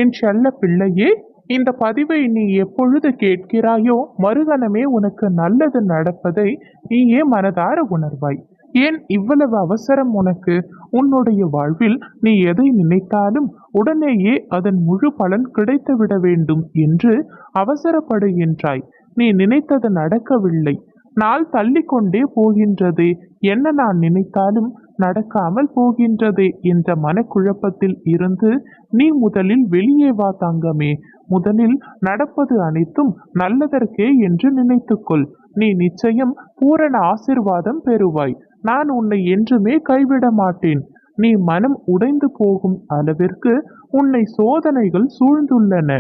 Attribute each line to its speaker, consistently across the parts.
Speaker 1: என் செல்ல பிள்ளையே, இந்த பதிவை நீ எப்பொழுது கேட்கிறாயோ மறுகணமே உனக்கு நல்லது நடப்பதை நீயே மனதார உணர்வாய். ஏன் இவ்வளவு அவசரம் உனக்கு? உன்னுடைய வாழ்வில் நீ எதை நினைத்தாலும் உடனேயே அதன் முழு பலன் கிடைத்துவிட வேண்டும் என்று அவசரப்படுகின்றாய். நீ நினைத்தது நடக்கவில்லை. நாள் தள்ளிக்கொண்டே போகின்றது. என்ன நான் நினைத்தாலும் நடக்காமல் போகின்றதே என்ற மனக்குழப்பத்தில் இருந்து நீ முதலில் வெளியே வா தங்கமே. முதலில் நடப்பது அனைத்தும் நல்லதற்கே என்று நினைத்துக்கொள். நீ நிச்சயம் பூரண ஆசிர்வாதம் பெறுவாய். நான் உன்னை என்றுமே கைவிட மாட்டேன். நீ மனம் உடைந்து போகும் அளவிற்கு உன்னை சோதனைகள் சூழ்ந்துள்ளன.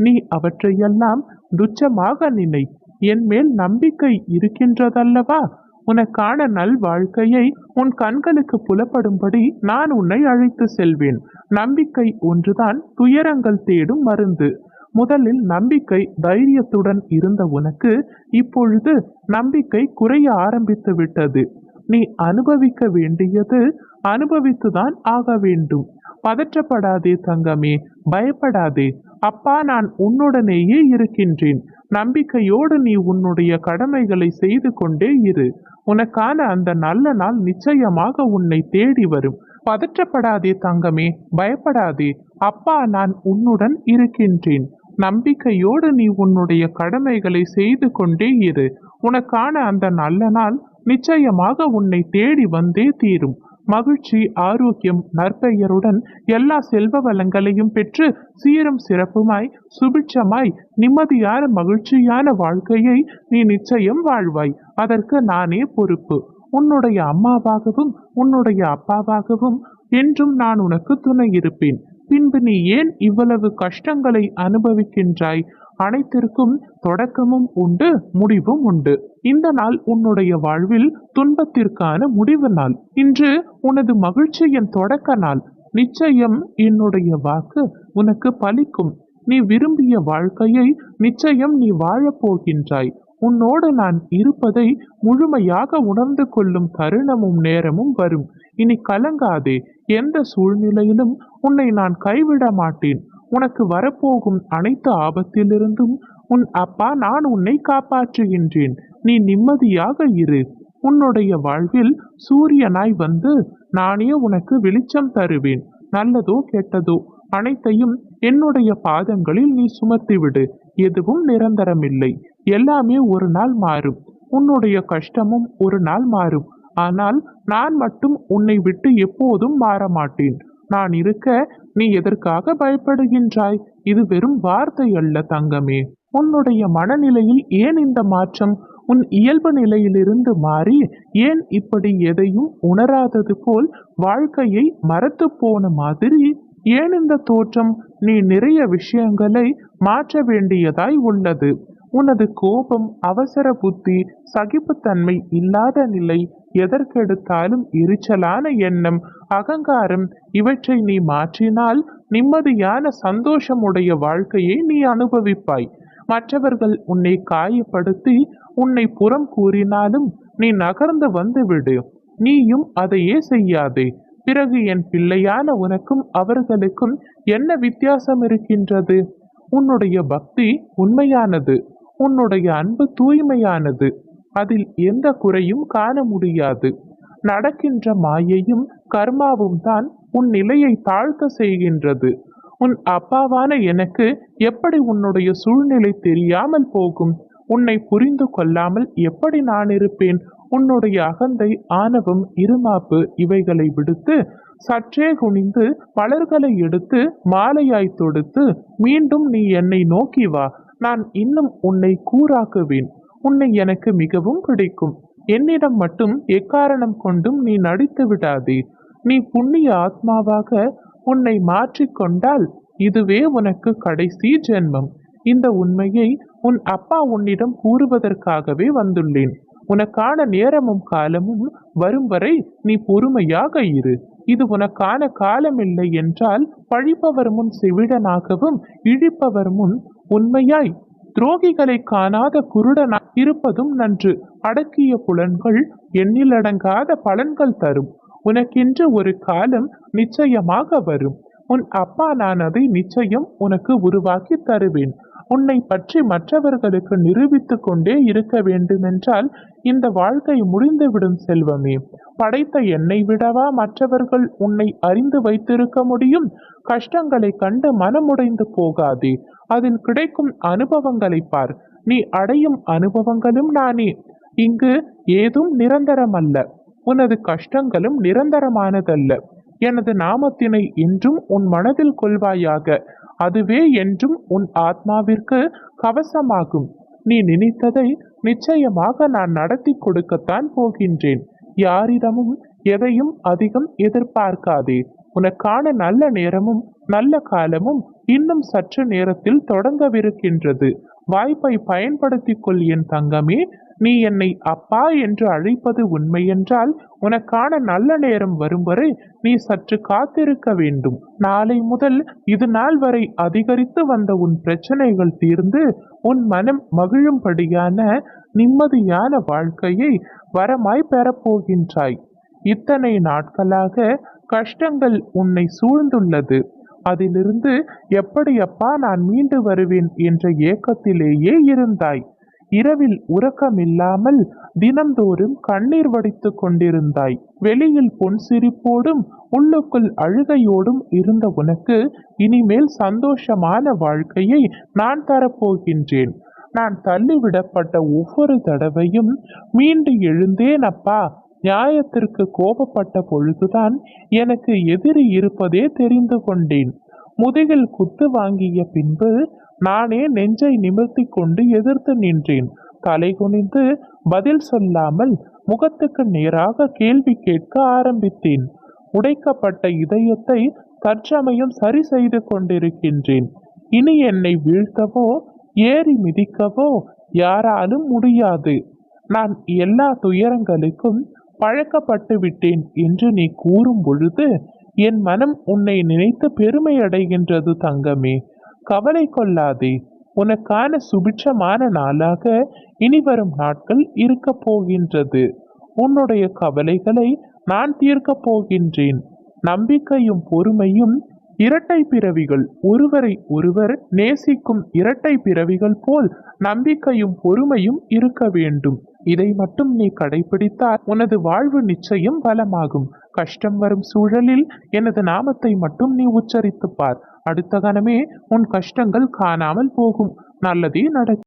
Speaker 1: நீ அவற்றையெல்லாம் துச்சமாக நினை. என் மேல் நம்பிக்கை இருக்கின்றதல்லவா? உனக்கான நல் வாழ்க்கையை உன் கண்களுக்கு புலப்படும்படி நான் உன்னை அழைத்து செல்வேன். நம்பிக்கை ஒன்றுதான் துயரங்கள் தேடும் மருந்து. முதலில் நம்பிக்கை தைரியத்துடன் இருந்த உனக்கு இப்பொழுது நம்பிக்கை குறைய ஆரம்பித்து விட்டது. நீ அனுபவிக்க வேண்டியது அனுபவித்துதான் ஆக வேண்டும். பதற்றப்படாதே தங்கமே, பயப்படாதே. அப்பா நான் உன்னுடனேயே இருக்கின்றேன். நம்பிக்கையோடு நீ உன்னுடைய கடமைகளை செய்து கொண்டே இரு. உனக்கான அந்த நல்ல நாள் நிச்சயமாக உன்னை தேடி வரும். பதற்றப்படாதே தங்கமே, பயப்படாதே. அப்பா நான் உன்னுடன் இருக்கின்றேன். நம்பிக்கையோடு நீ உன்னுடைய கடமைகளை செய்து கொண்டே இரு. உனக்கான அந்த நல்ல நாள் நிச்சயமாக உன்னை தேடி வந்தே தீரும். மகிழ்ச்சி, ஆரோக்கியம், நற்பெயருடன் எல்லா செல்வ வளங்களையும் பெற்று சீரும் சிறப்புமாய் சுபிட்சமாய் நிம்மதியான மகிழ்ச்சியான வாழ்க்கையை நீ நிச்சயம் வாழ்வாய். அதற்கு நானே பொறுப்பு. உன்னுடைய அம்மாவாகவும் உன்னுடைய அப்பாவாகவும் என்றும் நான் உனக்கு துணை இருப்பேன். பின்பு நீ ஏன் இவ்வளவு கஷ்டங்களை அனுபவிக்கின்றாய்? அனைத்திற்கும் தொடக்கமும் உண்டு, முடிவும் உண்டு. இந்த நாள் உன்னுடைய வாழ்வில் துன்பத்திற்கான முடிவு நாள். இன்று உனது மகிழ்ச்சியின் தொடக்க நாள். நிச்சயம் என்னுடைய வாக்கு உனக்கு பலிக்கும். நீ விரும்பிய வாழ்க்கையை நிச்சயம் நீ வாழப் போகின்றாய். உன்னோடு நான் இருப்பதை முழுமையாக உணர்ந்து கொள்ளும் தருணமும் நேரமும் வரும். இனி கலங்காதே. எந்த சூழ்நிலையிலும் உன்னை நான் கைவிட மாட்டேன். உனக்கு வரப்போகும் அனைத்து ஆபத்திலிருந்தும் உன் அப்பா நான் உன்னை காப்பாற்றுகின்றேன். நீ நிம்மதியாக இரு. உன்னுடைய வாழ்வில் சூரியனாய் வந்து நானே உனக்கு வெளிச்சம் தருவேன். நல்லதோ கெட்டதோ அனைத்தையும் என்னுடைய பாதங்களில் நீ சுமத்திவிடு. எதுவும் நிரந்தரமில்லை. எல்லாமே ஒரு நாள் மாறும். உன்னுடைய கஷ்டமும் ஒரு நாள் மாறும். ஆனால் நான் மட்டும் உன்னை விட்டு எப்போதும் மாற மாட்டேன். நான் இருக்க நீ எதற்காக பயப்படுகின்றாய்? இது வெறும் வார்த்தை அல்ல தங்கமே. உன்னுடைய மனநிலையில் ஏன் இந்த மாற்றம்? உன் இயல்பு நிலையிலிருந்து மாறி ஏன் இப்படி எதையும் உணராதது போல் வாழ்க்கையை மறத்து போன மாதிரி ஏன் இந்த தோற்றம்? நீ நிறைய விஷயங்களை மாற்ற வேண்டியதாய் உள்ளது. உனது கோபம், அவசர புத்தி, சகிப்புத்தன்மை இல்லாத நிலை, எதற்கெடுத்தாலும் எரிச்சலான எண்ணம், அகங்காரம் இவற்றை நீ மாற்றினால் நிம்மதியான சந்தோஷமுடைய வாழ்க்கையை நீ அனுபவிப்பாய். மற்றவர்கள் உன்னை காயப்படுத்தி உன்னை புறம் கூறினாலும் நீ நகர்ந்து வந்துவிடு. நீயும் அதையே செய்யாதே. பிறகு என் பிள்ளையான உனக்கும் அவர்களுக்கும் என்ன வித்தியாசம் இருக்கின்றது? உன்னுடைய பக்தி உண்மையானது. உன்னுடைய அன்பு தூய்மையானது. அதில் எந்த குறையும் காண முடியாது. நடக்கின்ற மாயையும் கர்மாவும் தான் உன் நிலையை தாழ்த்த செய்கின்றது. உன் அப்பாவான எனக்கு எப்படி உன்னுடைய சூழ்நிலை தெரியாமல் போகும்? உன்னை புரிந்து கொள்ளாமல் எப்படி நான் இருப்பேன்? உன்னுடைய அகந்தை, ஆணவம், இருமாப்பு இவைகளை விடுத்து சற்றே குனிந்து மலர்களை எடுத்து மாலையாய் தொடுத்து மீண்டும் நீ என்னை நோக்கி வா. நான் இன்னும் உன்னை கூறாக்குவேன். உன்னை எனக்கு மிகவும் பிடிக்கும். என்னிடம் மட்டும் எக்காரணம் கொண்டும் நீ நடித்து விடாதே. நீ புண்ணிய ஆத்மாவாக உன்னை மாற்றிக்கொண்டால் இதுவே உனக்கு கடைசி ஜென்மம். இந்த உண்மையை உன் அப்பா உன்னிடம் கூறுவதற்காகவே வந்துள்ளேன். உனக்கான நேரமும் காலமும் வரும் வரை நீ பொறுமையாக இரு. இது உனக்கான காலமில்லை என்றால் பழிப்பவர் முன் செவிடனாகவும் இழிப்பவர் முன் உண்மையாய் துரோகிகளை காணாத குருடனாய் இருப்பதும் நன்று. அடக்கிய புலன்கள் எண்ணிலடங்காத பலன்கள் தரும். உனக்கென்று ஒரு காலம் நிச்சயமாக வரும். உன் அப்பா நான் அதை நிச்சயம் உனக்கு உருவாக்கி தருவேன். உன்னை பற்றி மற்றவர்களுக்கு நிரூபித்துக் கொண்டே இருக்க வேண்டுமென்றால் இந்த வாழ்க்கை முடிந்துவிடும் செல்வமே. படைத்த என்னை விடவா மற்றவர்கள் உன்னை அறிந்து வைத்திருக்க முடியும்? கஷ்டங்களை கண்டு மனமுடைந்து போகாதே. அதில் கிடைக்கும் அனுபவங்களை பார். நீ அடையும் அனுபவங்களும் நானே. இங்கு ஏதும் நிரந்தரமல்ல. உனது கஷ்டங்களும் நிரந்தரமானதல்ல. எனது நாமத்தினை என்றும் உன் மனதில் கொள்வாயாக. அதுவே என்றும் உன் ஆத்மாவிற்கு கவசமாகும். நீ நினைத்ததை நிச்சயமாக நான் நடத்தி கொடுக்கத்தான் போகின்றேன். யாரிடமும் எதையும் அதிகம் எதிர்பார்க்காதே. உனக்கான நல்ல நேரமும் நல்ல காலமும் இன்னும் சற்று நேரத்தில் தொடங்கவிருக்கின்றது. வாய்ப்பை பயன்படுத்திக் கொள் என் தங்கமே. நீ என்னை அப்பா என்று அழைப்பது உண்மையென்றால் உனக்கான நல்ல நேரம் வரும் வரை நீ சற்று காத்திருக்க வேண்டும். நாளை முதல் இது நாள் வரை அதிகரித்து வந்த உன் பிரச்சனைகள் தீர்ந்து உன் மனம் மகிழும்படியான நிம்மதியான வாழ்க்கையை வரமாய் பெறப்போகின்றாய். இத்தனை நாட்களாக கஷ்டங்கள் உன்னை சூழ்ந்துள்ளது. அதிலிருந்து எப்படியப்பா நான் மீண்டு வருவேன் என்ற ஏக்கத்திலேயே இருந்தாய். இரவில் உறக்கமில்லாமல் தினந்தோறும் கண்ணீர் வடித்து கொண்டிருந்தாய். வெளியில் பொன் சிரிப்போடும் உள்ளுக்குள் அழுகையோடும் இருந்த உனக்கு இனிமேல் சந்தோஷமான வாழ்க்கையை நான் தரப்போகின்றேன். நான் தள்ளிவிடப்பட்ட ஒவ்வொரு தடவையும் மீண்டு எழுந்தேன் அப்பா. நியாயத்திற்கு கோபப்பட்ட பொழுதுதான் எனக்கு எதிரி இருப்பதே தெரிந்து கொண்டேன். முதுகில் குத்து வாங்கிய பின்பு நானே நெஞ்சை நிமிர்த்தி கொண்டு எதிர்த்து நின்றேன். தலை குனிந்து பதில் சொல்லாமல் முகத்துக்கு நேராக கேள்வி கேட்க ஆரம்பித்தேன். உடைக்கப்பட்ட இதயத்தை தற்சமயம் சரி செய்து கொண்டிருக்கின்றேன். இனி என்னை வீழ்த்தவோ ஏறி மிதிக்கவோ யாராலும் முடியாது. நான் எல்லா துயரங்களுக்கும் பழக்கப்பட்டு விட்டேன் என்று நீ கூறும் பொழுது என் மனம் உன்னை நினைத்து பெருமை அடைகின்றது தங்கமே. கவலை கொள்ளாதே. உனக்கான சுபிட்சமான நாளாக இனி வரும் நாட்கள் இருக்க போகின்றது. உன்னுடைய கவலைகளை நான் தீர்க்கப் போகின்றேன். நம்பிக்கையும் பொறுமையும் இரட்டை பிறவிகள். ஒருவரை ஒருவர் நேசிக்கும் இரட்டை பிறவிகள் போல் நம்பிக்கையும் பொறுமையும் இருக்க வேண்டும். இதை மட்டும் நீ கடைபிடித்தால் உனது வாழ்வு நிச்சயம் பலமாகும். கஷ்டம் வரும் சூழலில் எனது நாமத்தை மட்டும் நீ உச்சரித்துப் பார். அடுத்த கணமே உன் கஷ்டங்கள் காணாமல் போகும். நல்லதே நடக்கும்.